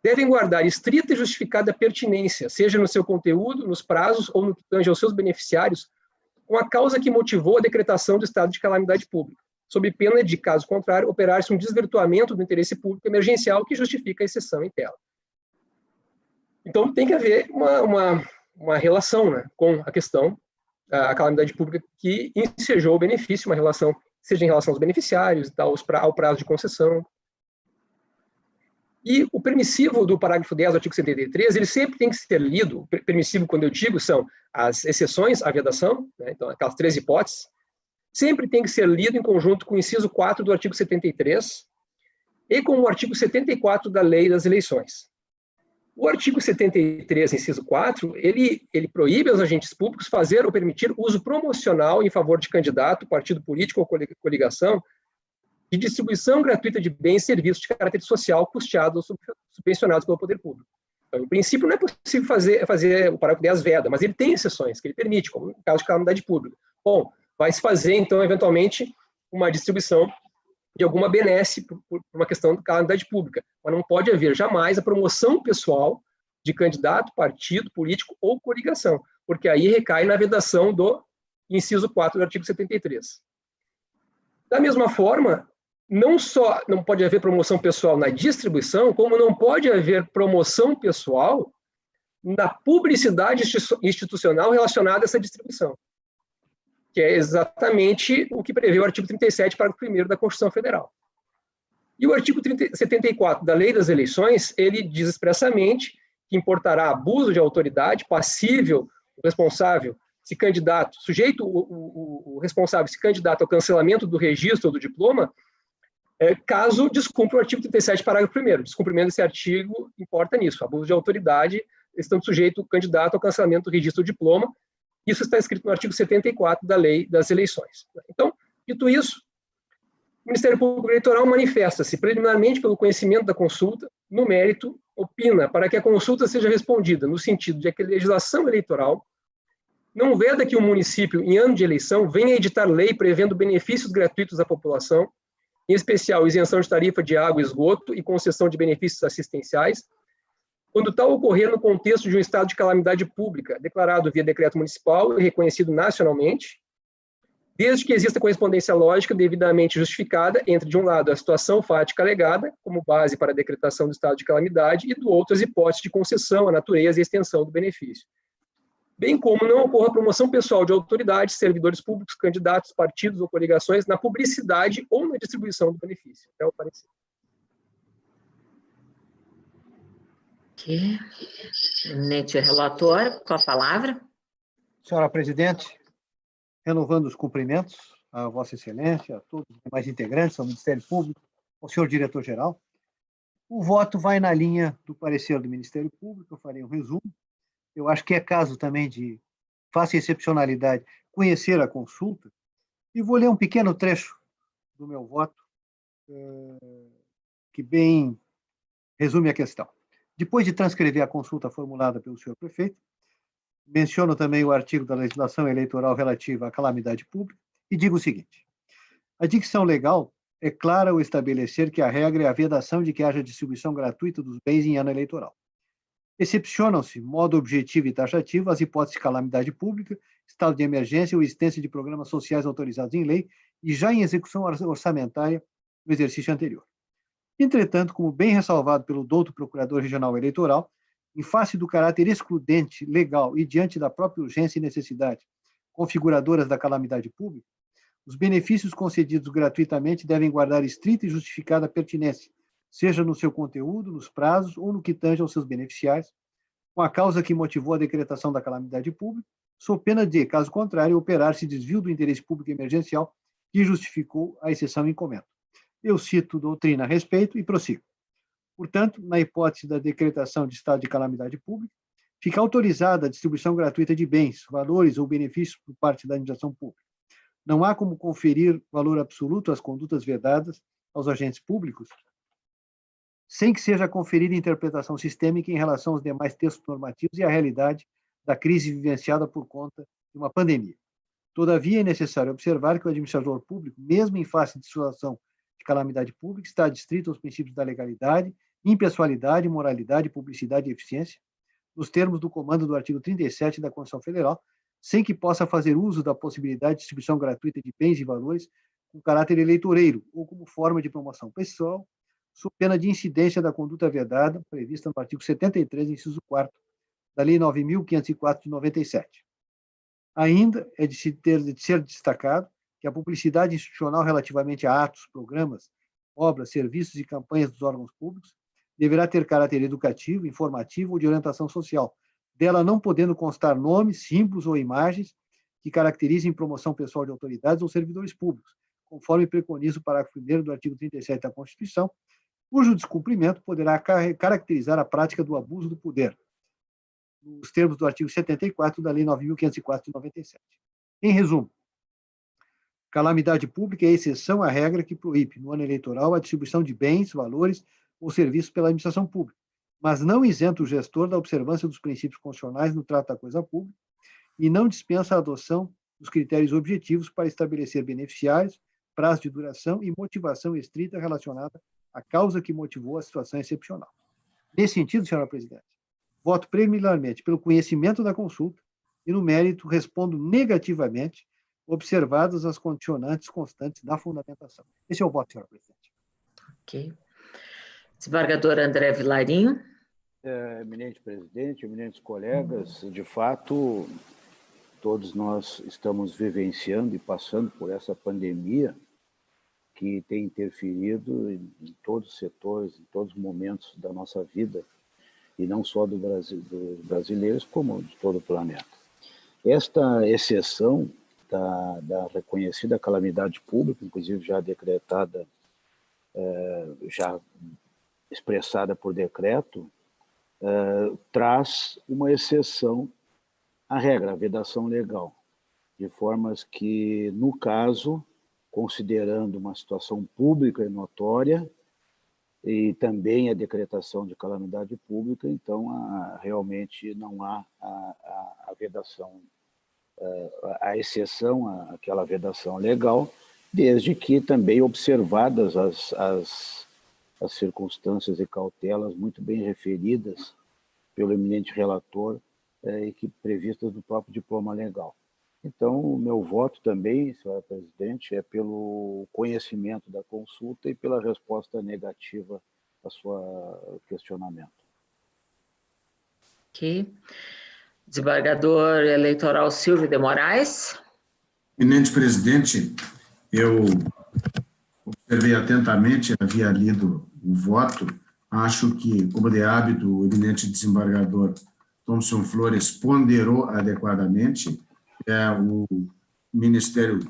devem guardar estrita e justificada pertinência, seja no seu conteúdo, nos prazos ou no que tange aos seus beneficiários, com a causa que motivou a decretação do estado de calamidade pública, sob pena de, caso contrário, operar-se um desvirtuamento do interesse público emergencial que justifica a exceção em tela. Então, tem que haver uma relação, né, com a questão da calamidade pública que ensejou o benefício, uma relação, seja em relação aos beneficiários, ao prazo de concessão. E o permissivo do parágrafo 10 do artigo 73, ele sempre tem que ser lido, permissivo, quando eu digo, são as exceções à vedação, né, então aquelas 3 hipóteses, sempre tem que ser lido em conjunto com o inciso 4 do artigo 73 e com o artigo 74 da Lei das Eleições. O artigo 73, inciso 4, ele proíbe aos agentes públicos fazer ou permitir uso promocional em favor de candidato, partido político ou coligação de distribuição gratuita de bens e serviços de caráter social custeados ou subvencionados pelo poder público. Então, em princípio, não é possível fazer o parágrafo 10 veda, mas ele tem exceções que ele permite, como no caso de calamidade pública. Bom, vai se fazer, então, eventualmente, uma distribuição de alguma benesse por uma questão de calamidade pública. Mas não pode haver jamais a promoção pessoal de candidato, partido, político ou coligação, porque aí recai na vedação do inciso 4 do artigo 73. Da mesma forma, não só não pode haver promoção pessoal na distribuição, como não pode haver promoção pessoal na publicidade institucional relacionada a essa distribuição, que é exatamente o que prevê o artigo 37, parágrafo 1º da Constituição Federal. E o artigo 74 da Lei das Eleições, ele diz expressamente que importará abuso de autoridade passível, o responsável, se candidato, sujeito o responsável se candidato ao cancelamento do registro ou do diploma, caso descumpra o artigo 37, parágrafo 1º. Descumprimento desse artigo importa nisso, abuso de autoridade, estando sujeito o candidato ao cancelamento do registro ou diploma, Isso está escrito no artigo 74 da Lei das Eleições. Então, dito isso, o Ministério Público Eleitoral manifesta-se preliminarmente pelo conhecimento da consulta, no mérito, opina para que a consulta seja respondida no sentido de que a legislação eleitoral não veda que o município, em ano de eleição, venha editar lei prevendo benefícios gratuitos à população, em especial isenção de tarifa de água e esgoto e concessão de benefícios assistenciais, quando tal ocorrer no contexto de um estado de calamidade pública, declarado via decreto municipal e reconhecido nacionalmente, desde que exista correspondência lógica devidamente justificada entre, de um lado, a situação fática alegada, como base para a decretação do estado de calamidade, e do outro, as hipóteses de concessão, a natureza e a extensão do benefício. Bem como não ocorra a promoção pessoal de autoridades, servidores públicos, candidatos, partidos ou coligações na publicidade ou na distribuição do benefício. É o parecer. Ok. Eminente relator, com a palavra. Senhora presidente, renovando os cumprimentos a Vossa Excelência, a todos os demais integrantes, ao Ministério Público, ao senhor diretor-geral. O voto vai na linha do parecer do Ministério Público, eu farei um resumo. Eu acho que é caso também de, face à excepcionalidade, conhecer a consulta, e vou ler um pequeno trecho do meu voto, que bem resume a questão. Depois de transcrever a consulta formulada pelo senhor prefeito, menciono também o artigo da legislação eleitoral relativa à calamidade pública e digo o seguinte: a dicção legal é clara ao estabelecer que a regra é a vedação de que haja distribuição gratuita dos bens em ano eleitoral. Excepcionam-se, modo objetivo e taxativo, as hipóteses de calamidade pública, estado de emergência ou existência de programas sociais autorizados em lei e já em execução orçamentária no exercício anterior. Entretanto, como bem ressalvado pelo douto Procurador Regional Eleitoral, em face do caráter excludente, legal e diante da própria urgência e necessidade configuradoras da calamidade pública, os benefícios concedidos gratuitamente devem guardar estrita e justificada pertinência, seja no seu conteúdo, nos prazos ou no que tange aos seus beneficiários, com a causa que motivou a decretação da calamidade pública, sob pena de, caso contrário, operar-se desvio do interesse público emergencial que justificou a exceção em comento. Eu cito doutrina a respeito e prossigo. Portanto, na hipótese da decretação de estado de calamidade pública, fica autorizada a distribuição gratuita de bens, valores ou benefícios por parte da administração pública. Não há como conferir valor absoluto às condutas vedadas aos agentes públicos, sem que seja conferida interpretação sistêmica em relação aos demais textos normativos e à realidade da crise vivenciada por conta de uma pandemia. Todavia, é necessário observar que o administrador público, mesmo em face de situação de calamidade pública, está adstrito aos princípios da legalidade, impessoalidade, moralidade, publicidade e eficiência, nos termos do comando do artigo 37 da Constituição Federal, sem que possa fazer uso da possibilidade de distribuição gratuita de bens e valores com caráter eleitoreiro ou como forma de promoção pessoal, sob pena de incidência da conduta vedada, prevista no artigo 73, inciso 4, da Lei 9.504 de 97. Ainda é de ser destacado que a publicidade institucional relativamente a atos, programas, obras, serviços e campanhas dos órgãos públicos deverá ter caráter educativo, informativo ou de orientação social, dela não podendo constar nomes, símbolos ou imagens que caracterizem promoção pessoal de autoridades ou servidores públicos, conforme preconiza o parágrafo 1º do artigo 37 da Constituição, cujo descumprimento poderá caracterizar a prática do abuso do poder, nos termos do artigo 74 da Lei 9.504 de 97. Em resumo, calamidade pública é exceção à regra que proíbe, no ano eleitoral, a distribuição de bens, valores ou serviços pela administração pública, mas não isenta o gestor da observância dos princípios constitucionais no trato da coisa pública e não dispensa a adoção dos critérios objetivos para estabelecer beneficiários, prazo de duração e motivação estrita relacionada à causa que motivou a situação excepcional. Nesse sentido, senhora presidente, voto preliminarmente pelo conhecimento da consulta e, no mérito, respondo negativamente, observadas as condicionantes constantes da fundamentação. Esse é o voto, senhora presidente. Ok. Desembargador André Vilarinho. Eminente presidente, eminentes colegas, de fato, todos nós estamos vivenciando e passando por essa pandemia que tem interferido em todos os setores, em todos os momentos da nossa vida, e não só do Brasil, dos brasileiros, como de todo o planeta. Esta exceção da reconhecida calamidade pública, inclusive já decretada, já expressada por decreto, traz uma exceção a regra, a vedação legal, de formas que, no caso, considerando uma situação pública e notória, e também a decretação de calamidade pública, então realmente não há a vedação, a exceção àquela vedação legal, desde que também observadas as circunstâncias e cautelas muito bem referidas pelo eminente relator e que previstas no próprio diploma legal. Então, o meu voto também, senhora presidente, é pelo conhecimento da consulta e pela resposta negativa ao seu questionamento. Ok. Desembargador eleitoral Silvio de Moraes. Eminente presidente, eu observei atentamente, havia lido o voto, acho que, como de hábito, o eminente desembargador Thomson Flores ponderou adequadamente, o Ministério,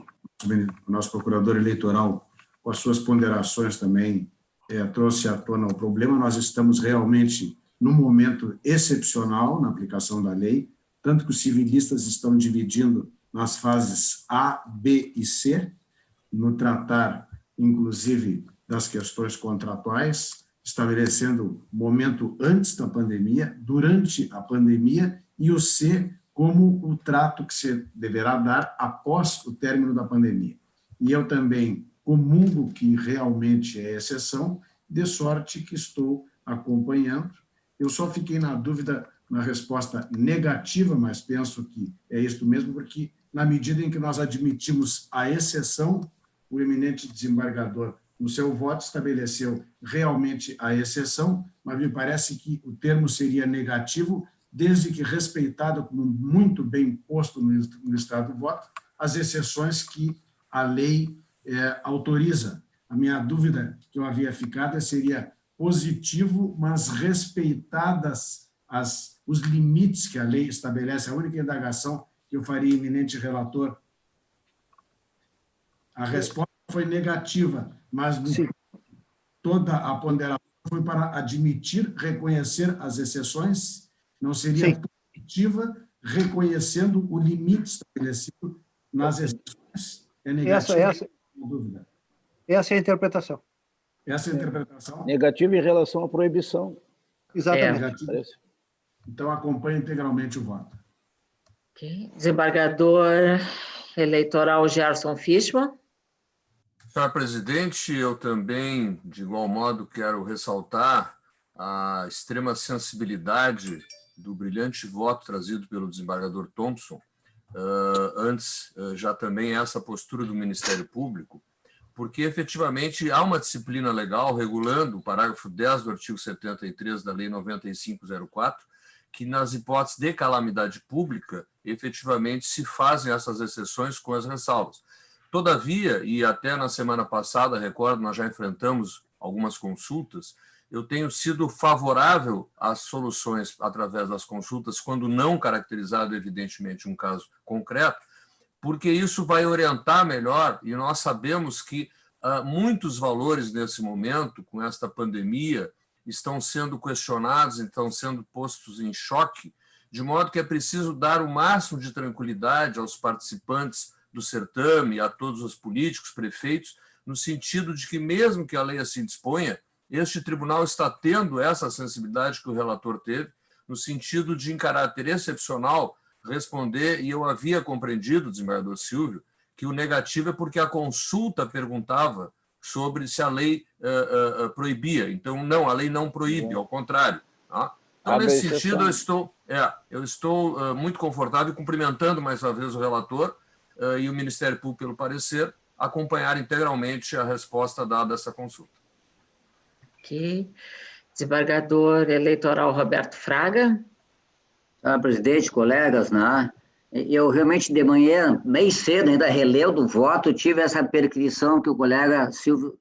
o nosso procurador eleitoral, com as suas ponderações também, trouxe à tona o problema. Nós estamos realmente num momento excepcional na aplicação da lei, tanto que os civilistas estão dividindo nas fases A, B e C, no tratar, inclusive, das questões contratuais, estabelecendo momento antes da pandemia, durante a pandemia, e o C como o trato que se deverá dar após o término da pandemia. E eu também comungo que realmente é exceção, de sorte que estou acompanhando. Eu só fiquei na dúvida na resposta negativa, mas penso que é isso mesmo, porque na medida em que nós admitimos a exceção, o eminente desembargador, no seu voto, estabeleceu realmente a exceção, mas me parece que o termo seria negativo, desde que respeitado, como muito bem posto no estado do voto, as exceções que a lei autoriza. A minha dúvida que eu havia ficado seria positivo, mas respeitadas os limites que a lei estabelece. A única indagação que eu faria, eminente relator, a resposta foi negativa, mas toda a ponderação foi para admitir, reconhecer as exceções. Não seria positiva, reconhecendo o limite estabelecido nas exceções? É negativa, sem dúvida. Essa é a interpretação. Essa é a interpretação? Negativa em relação à proibição. Exatamente. Então, acompanho integralmente o voto. Okay. Desembargador eleitoral Gerson Fischmann. Senhor presidente, eu também, de igual modo, quero ressaltar a extrema sensibilidade do brilhante voto trazido pelo desembargador Thomson, antes já também essa postura do Ministério Público, porque efetivamente há uma disciplina legal regulando o parágrafo 10 do artigo 73 da Lei 9504, que nas hipóteses de calamidade pública, efetivamente se fazem essas exceções com as ressalvas. Todavia, e até na semana passada, recordo, nós já enfrentamos algumas consultas, eu tenho sido favorável às soluções através das consultas, quando não caracterizado, evidentemente, um caso concreto, porque isso vai orientar melhor, e nós sabemos que muitos valores nesse momento, com esta pandemia, estão sendo questionados, estão sendo postos em choque, de modo que é preciso dar o máximo de tranquilidade aos participantes do certame, a todos os políticos, prefeitos, no sentido de que, mesmo que a lei assim disponha, este tribunal está tendo essa sensibilidade que o relator teve, no sentido de, em caráter excepcional, responder, e eu havia compreendido, desembargador Silvio, que o negativo é porque a consulta perguntava sobre se a lei proibia. Então, não, a lei não proíbe, ao contrário. Tá? Então, nesse sentido, eu estou muito confortável, cumprimentando mais uma vez o relator e o Ministério Público pelo parecer, acompanhar integralmente a resposta dada a essa consulta. Ok. Desembargador eleitoral Roberto Fraga. Presidente, colegas, né? Eu realmente de manhã, meio cedo, ainda releu do voto, tive essa perquisição que o colega Silvio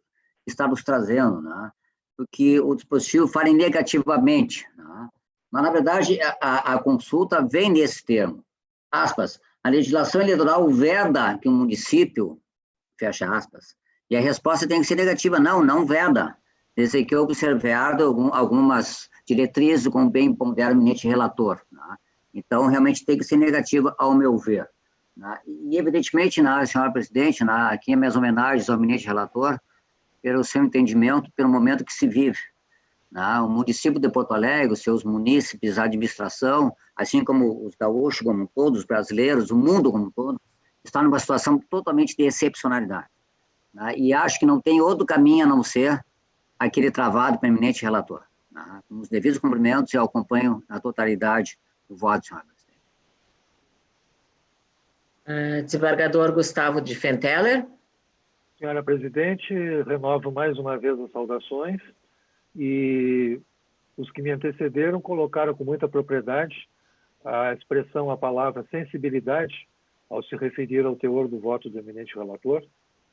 está nos trazendo, né? Porque o dispositivo fala negativamente, né? Mas, na verdade, a consulta vem nesse termo, aspas, a legislação eleitoral veda que um município, fecha aspas, e a resposta tem que ser negativa, não veda, desde que observado algumas diretrizes, como bem pondera o eminente relator, né? Então, realmente tem que ser negativa, ao meu ver. E, evidentemente, senhora presidente, aqui minhas homenagens ao eminente relator, pelo seu entendimento, pelo momento que se vive. O município de Porto Alegre, os seus munícipes, a administração, assim como os gaúchos como um todo, os brasileiros, o mundo como um todo, está numa situação totalmente de excepcionalidade. E acho que não tem outro caminho a não ser aquele travado pelo eminente relator. Com os devidos cumprimentos, eu acompanho na totalidade o voto, senhora presidente. Desembargador Gustavo Diefenteller. Senhora presidente, renovo mais uma vez as saudações e os que me antecederam colocaram com muita propriedade a expressão, a palavra sensibilidade, ao se referir ao teor do voto do eminente relator,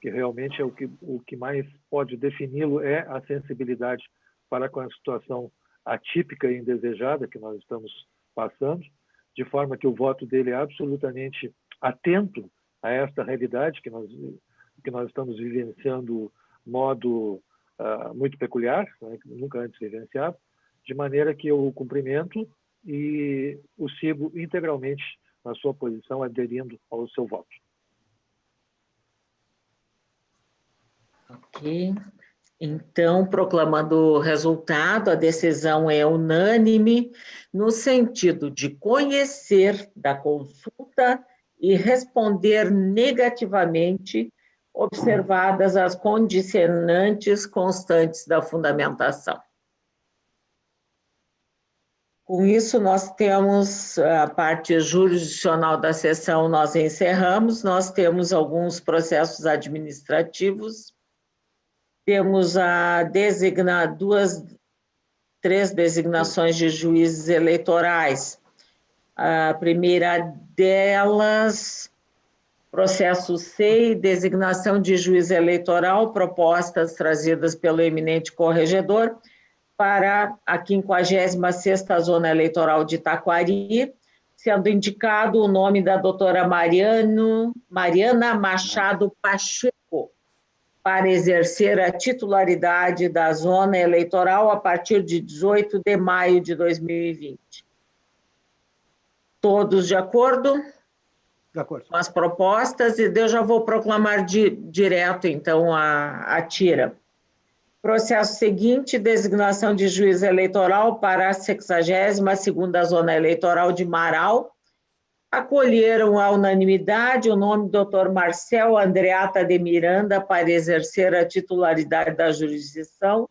que realmente é o que mais pode defini-lo é a sensibilidade para com a situação atípica e indesejada que nós estamos passando, de forma que o voto dele é absolutamente atento a esta realidade que nós estamos vivenciando modo muito peculiar, nunca antes vivenciado, de maneira que eu o cumprimento e o sigo integralmente na sua posição, aderindo ao seu voto. Ok. Então, proclamando o resultado, a decisão é unânime no sentido de conhecer da consulta e responder negativamente, observadas as condicionantes constantes da fundamentação. Com isso, nós temos a parte jurisdicional da sessão, nós encerramos, nós temos alguns processos administrativos, temos três designações de juízes eleitorais. A primeira delas, processo C, designação de juiz eleitoral, propostas trazidas pelo eminente corregedor para a 56ª Zona Eleitoral de Taquari, sendo indicado o nome da doutora Mariana Machado Pacheco, para exercer a titularidade da Zona Eleitoral a partir de 18 de maio de 2020. Todos de acordo? De acordo. Com as propostas, e eu já vou proclamar direto, então, a tira. Processo seguinte, designação de juiz eleitoral para a 62ª Zona Eleitoral de Marau. Acolheram à unanimidade o nome do Dr. Marcel Andreata de Miranda para exercer a titularidade da jurisdição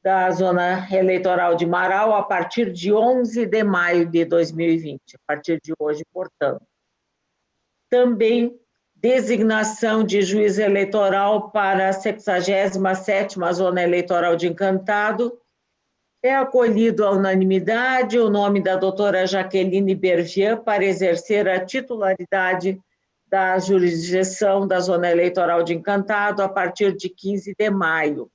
da Zona Eleitoral de Marau a partir de 11 de maio de 2020, a partir de hoje, portanto. Também designação de juiz eleitoral para a 67ª Zona Eleitoral de Encantado. É acolhido à unanimidade o nome da doutora Jaqueline Bervian para exercer a titularidade da jurisdição da Zona Eleitoral de Encantado a partir de 15 de maio.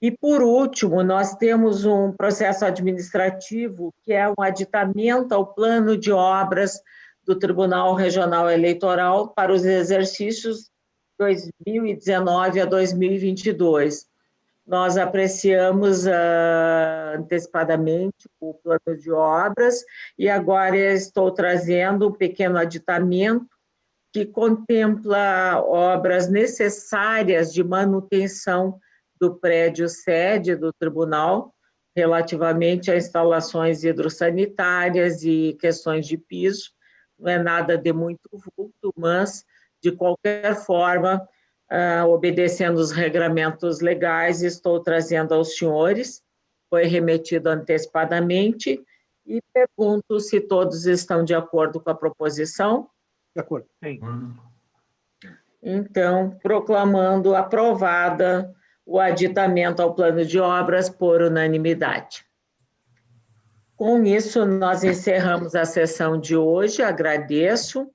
E, por último, nós temos um processo administrativo que é um aditamento ao plano de obras do Tribunal Regional Eleitoral para os exercícios 2019 a 2022. Nós apreciamos antecipadamente o plano de obras e agora estou trazendo um pequeno aditamento que contempla obras necessárias de manutenção do prédio sede do tribunal, relativamente a instalações hidrossanitárias e questões de piso. Não é nada de muito vulto, mas, de qualquer forma, obedecendo os regramentos legais, estou trazendo aos senhores, foi remetido antecipadamente, e pergunto se todos estão de acordo com a proposição. De acordo. Sim. Então, proclamando aprovada o aditamento ao plano de obras por unanimidade. Com isso, nós encerramos a sessão de hoje. Agradeço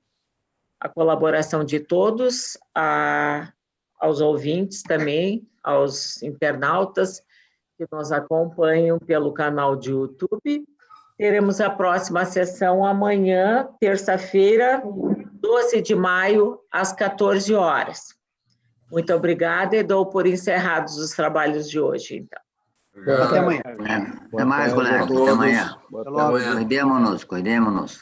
a colaboração de todos, aos ouvintes também, aos internautas que nos acompanham pelo canal de YouTube. Teremos a próxima sessão amanhã, terça-feira, 12 de maio, às 14 horas. Muito obrigada e dou por encerrados os trabalhos de hoje, então. Obrigado. Até amanhã. Até mais, colegas. Até amanhã. Boa Até logo. tarde. Cuidemos-nos.